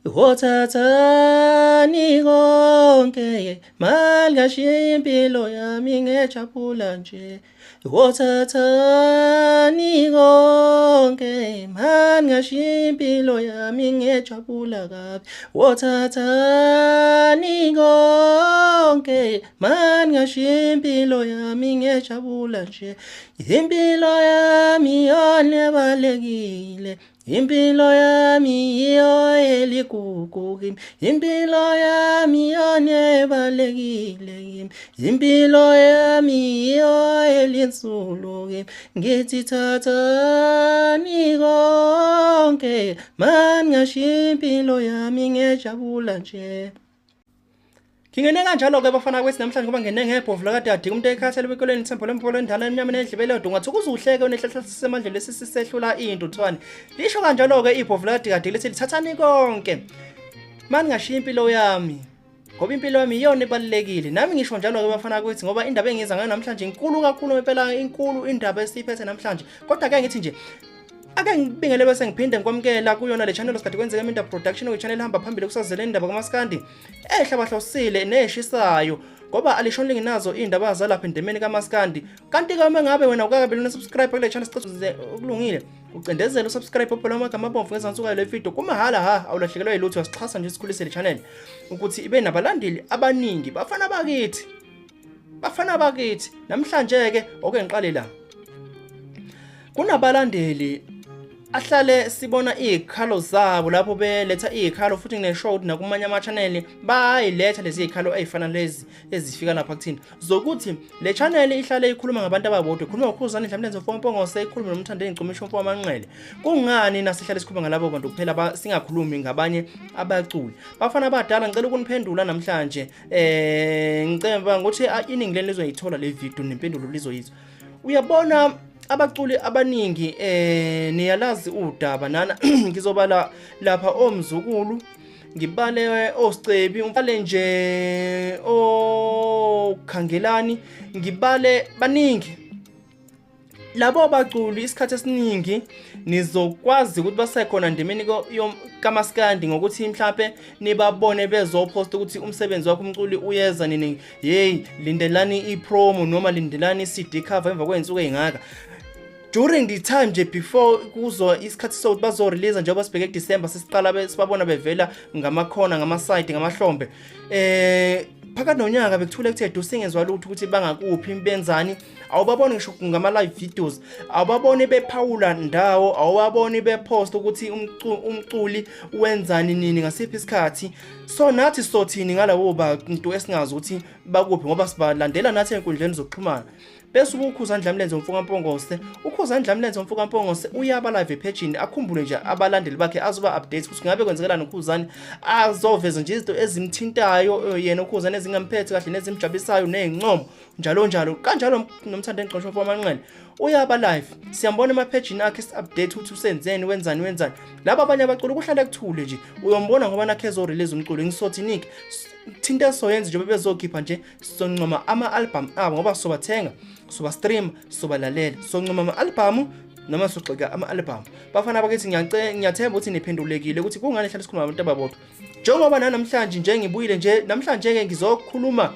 Wothathani konke malngashiya impilo yami ngejabula nje. Wothathani konke malngashiya impilo yami ngejabula kabi. Wothathani konke malngashiya impilo yami ngejabula nje. Impilo yami yona ebalekile. Impilo yami iyo eligugu kimi. Impilo yami yona ebalekile kimi. Impilo yami iyo elinsulu kimi. Ngithi thathani konke mangashiya impilo yami ngejabula nje. Ngingene kanjalo ke bafana kwesi namhlanje ngoba ngene ngebhovu lakade umuntu ekhathele bekolweni ithembo lempolo endala emnyama nedlebele yodwa ngathi ukuzuhleke onehlahla sisemandleni lesisehlula into thwani. Lisho kanjalo ke ibhovu lakade lithi lithathani konke manje ngashiya impilo yami ngoba impilo yami iyona ebalekile. Nami ngisho njalo ke bafana kwethi ngoba indaba engiza ngayo namhlanje inkulu kakhulu impela inkulu indaba esiphethe namhlanje. Kodwa ke ngithi nje ake ngibingele bese ngiphinde ngikwamukela kuyona le channel osikade kwenzeka indaba production we channel ehamba phambili kusazela indaba kaMaskandi ehlabahlosile neshisayo ngoba alishonile nginazo indaba zalapha endemeni kaMaskandi. Kanti ke uma ngabe wena ukakabe lona subscribe kule channel sicela ukulungile ucindezele usubscribe phela amagama abomvu ngezansuku le video kumahala awulahlekelwa yilutho yasixhasa nje sikhulise le channel ukuthi ibe nabalandeli abaningi bafana bakithi namhlanje ke oke ngiqale la kunabalandeli ahlale sibona izikhalo zabo lapho beletha izikhalo futhi ngisho ukuthi nakumanye ama channel bayiletha lezi zikhalo ezifana lezi ezifika lapha kuthina zokuthi le channel ihlale ikhuluma ngabantu ababodwa ikhuluma ngokhuzana Ngyamnyanya mfongopongose ikhuluma nomthandi engcomisho mfo amanqele kungani nasihlale sikhuluma ngalabo bantu kuphela singakhulumi ngabanye abaculi bafana abadala ngicela ukuniphendula namhlanje ngicemba ukuthi iningi leni lizoyithola le video nempendulo lizoyizwa. Uyabona abaculi abaningi niyalazi udaba nana ngizobala lapha omzukulu ngibale osicebi ngibale nje okhangelani ngibale baningi labo baculi isikhathi esiningi nizokwazi ukuthi basekhona ndemeni kaMaskandi ngokuthi mhlawumbe nibabone bezopost ukuthi umsebenzi wakho umculi uyeza nini hey lindelani ipromo noma lindelani iCD cover emva kwensuku ezingaka during the time nje before kuzo isikhathi sokuthi bazo release njengoba sibheke kuDecember sesiqala sibabona bevela ngamakhona ngamaside ngamahlombe phakathi nonyaka bekuthule kuthi edusingezwa lutho ukuthi bangakuphi benzani awubaboni ngisho ngama live videos awubaboni bephawula ndawo awubaboni bepost ukuthi umculi wenzani nini ngasiphi isikhathi so nathi sothini ngalawo bantu esingazi ukuthi bakuphi ngoba sibalandela nathi enkundleni zokuxhumana bese ukukhuza Ngyamnyanya mfongopongose ukhuza Ngyamnyanya mfongopongose uyaba live page akhumbule nje abalandeli bakhe azoba updates ukuthi ngabe kwenzekelana ukhuzani azoveza nje izinto ezimthintayo yena ukhuzani ezingamphethe kahle nezimjabisayo nezincomo njalo kanjalo nomthandi engqoshwa mfo amanqele uyaba live siyambona ema page akhe update ukuthi usenzeni wenzani laba abanye abaculi kuhlala kuthule nje uyombona ngoba nakhe zo release umculo ngisothi niki thinta soyenza nje bebezokhipha nje soncoma ama album abo ngoba sobathenga soba stream soba lalela soncoma ama album noma soxeka ama album bafana bakithi ngiyathemba ukuthi niphendulekile ukuthi kungani hlala sikhuluma abantu ababodwa njengoba namhlanje nje ngibuyile nje namhlanje ke ngizokhuluma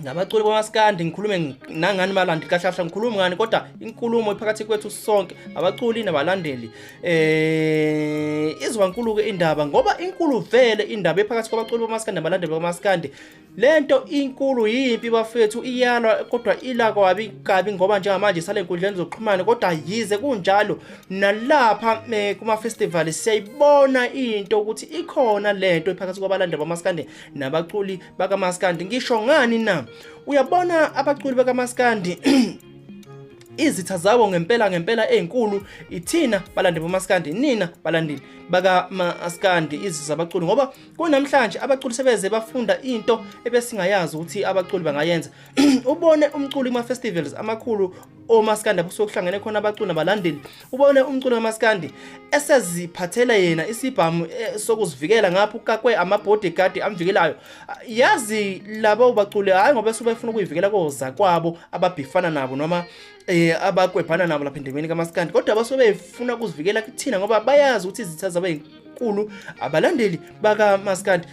ngabaculi baMaskandi ngikhulume nangani malandi kahlahla ngikhuluma ngani kodwa inkulumo iphakathi kwethu sonke abaculi nabalandeli izwa nkulu ke indaba ngoba inkulu vele indaba ephakathi kwabaculi baMaskandi nabalandeli baMaskandi lento inkulu yimpi bafethu iyalwa kodwa ila kabi ngoba njengamanje sale enkundleni zokuxhumana kodwa yize kunjalo nalapha kuma festival siyayibona into ukuthi ikhona lento ephakathi kwabalandeli baMaskandi nabaculi bakaMaskandi ngisho ngani na uyabona abaculi bakaMaskandi izitha zabo ngempela ezinkulu ithina balandeli baMaskandi nina balandeli bakaMaskandi izitha zabaculi ngoba kunamhlanje abaculi sebeze bafunda into ebesingayazi ukuthi abaculi bangayenza ubone umculi kuma festivals amakhulu oMaskandi abusokuhlangene khona abaculi nabalandeli ubone umculi kaMaskandi eseziphathela yena isibhamu sokuzivikela ngapho kakwe ama bodyguard amvikelayo yazi labo baculi hayi ngoba sebefuna ukuyivikela koza kwabo ababhifana nabo noma abakwebhana nabo lapha endemeni kaMaskandi kodwa basobe befuna ukuzivikela kuthina ngoba bayazi ukuthi izitha zabe enkulu abalandeli bakamaskandi.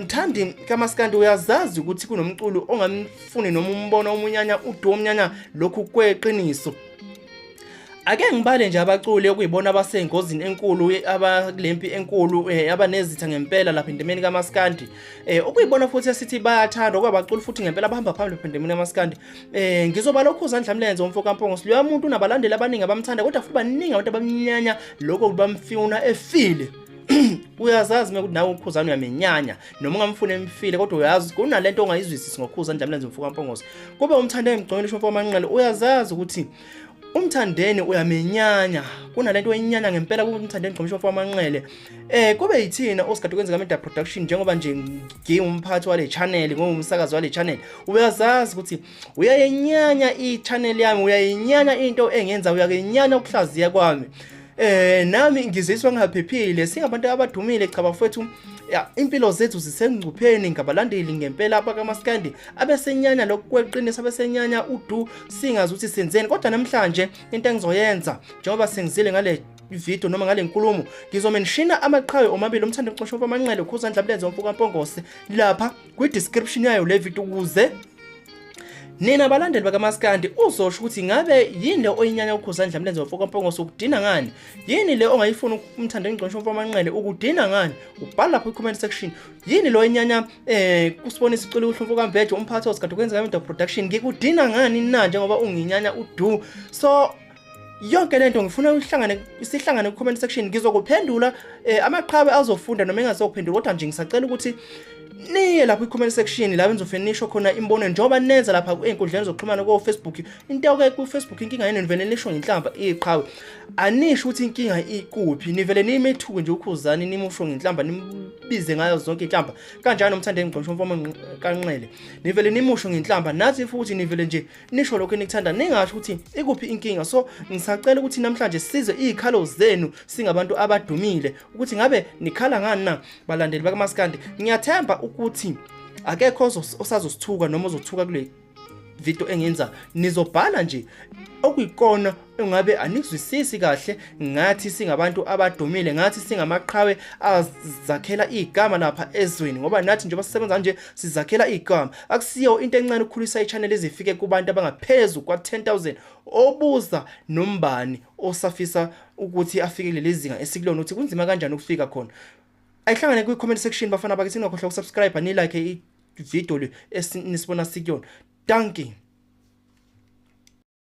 Mthandi kaMaskandi uyazazi ukuthi kunomculi ongamfuni noma umbono umunyanya udomnyanya lokhu kweqiniso. Ake ngibale nje abaculi okuyibona abasengozini enkulu abalempi enkulu abanezitha ngempela lapha endemeni kaMaskandi. Okuyibona futhi esithi bayathanda okwabaculi futhi ngempela bahamba phambili endemeni kaMaskandi. Ngizobala ukhuza Ndlamlenze umfoka Mpongosi. Lo muntu unabalandeli abaningi abamthanda kodwa futhi baningi abantu abamnyanya lokho bamfuna efile. Uyazazi mekuthi nawe ukhuzana uyamenyanya noma ungamfuna emfile kodwa uyazi kunalento ongayizwisisi ngokhuza Ndlamlenze umfoka Mpongosi. Kube umthande emgcokeli umfoka Manqele uyazazi ukuthi umthandeni uyamenyanya kunalento oyinyanya ngempela kumthandeni Igcokama umfoka Manqele. Kube yithina osikade kwenza ngameda production njengoba nje ngiwumphathi wale channel ngomsakazo wale channel. Uyazazi ukuthi uyayenyanya i-channel yami uyayinyanya into engenza uyakenyanya ukuhlaziya kwami. Nami ngiziswa ngaphephile singabantu abadumile cha bafethu impilo zethu zisengcupheni ngabalandeli ngempela bakamaskandi abesenyanya lokweqinisa abesenyanya udu singazi ukuthi senzeni kodwa namhlanje into engizoyenza njengoba sengizile ngale video noma ngale nkulumo ngizomenshina amaqhawe omabili umthando Igcokama umfoka Manqele ukhuza Ndlamlenze umfoka Mpongosi lapha kwi description yayo le video ukuze nina abalandeli bakamaskandi uzosho ukuthi ngabe yini oyinyanya ukhuza Ndlamlenze umfoka Mpongosi ukudina ngani yini le ongayifuna umthando Igcokama umfoka Manqele ukudina ngani ubhala lapha comment section yini lo oyinyanya kusibonisa iculi umfoka Mbeje umphathi osikade kwenza ngameda production ngikudina ngani na njengoba unginyanya udu. So yonke lento ngifuna sihlangane ku comment section ngizokuphendula amaqhawe azofunda noma engazokuphendula kodwa nje ngisacela ukuthi niye lapha ku comment section la benzofuna nisho khona imbono njengoba nenza lapha einkundleni zokuxhumana ko Facebook. Into ke ku Facebook inkinga yenu nivele nisho ngenhlamba iqhawe anisho ukuthi inkinga ikuphi nivele nimethuke nje ukhuzani nimusho ngenhlamba nimbize ngayo zonke inhlamba kanjani umthande Igcokama umfoka Manqele nivele nimusho ngenhlamba nathi futhi nivele nje nisho lokho enikuthanda ningasho ukuthi ikuphi inkinga. So ngisacela ukuthi namhlanje size izikhalo zenu singabantu abadumile ukuthi ngabe nikhala ngani na balandeli bakamaskandi. Ngiyathemba ukuthi akekho osazosithuka noma ozothuka kule video engenza nizobhala nje okuyikona engabe anikuzwisisi kahle ngathi singabantu abadumile ngathi singamaqhawe azakhela igama lapha ezweni ngoba nathi nje basisebenza nje sizakhela igama akusiyo into encane ukukhulisa i-channel ezifike kubantu abangaphezulu kwa 10,000 obuza nombani osafisa ukuthi afikele lezinga esikulona ukuthi kunzima kanjani ukufika khona. Ayihlangane kwi comment section bafana bakithi ngakhohlwa ukusubscribe ni like i video le esinisibona sikuyona. Dankie.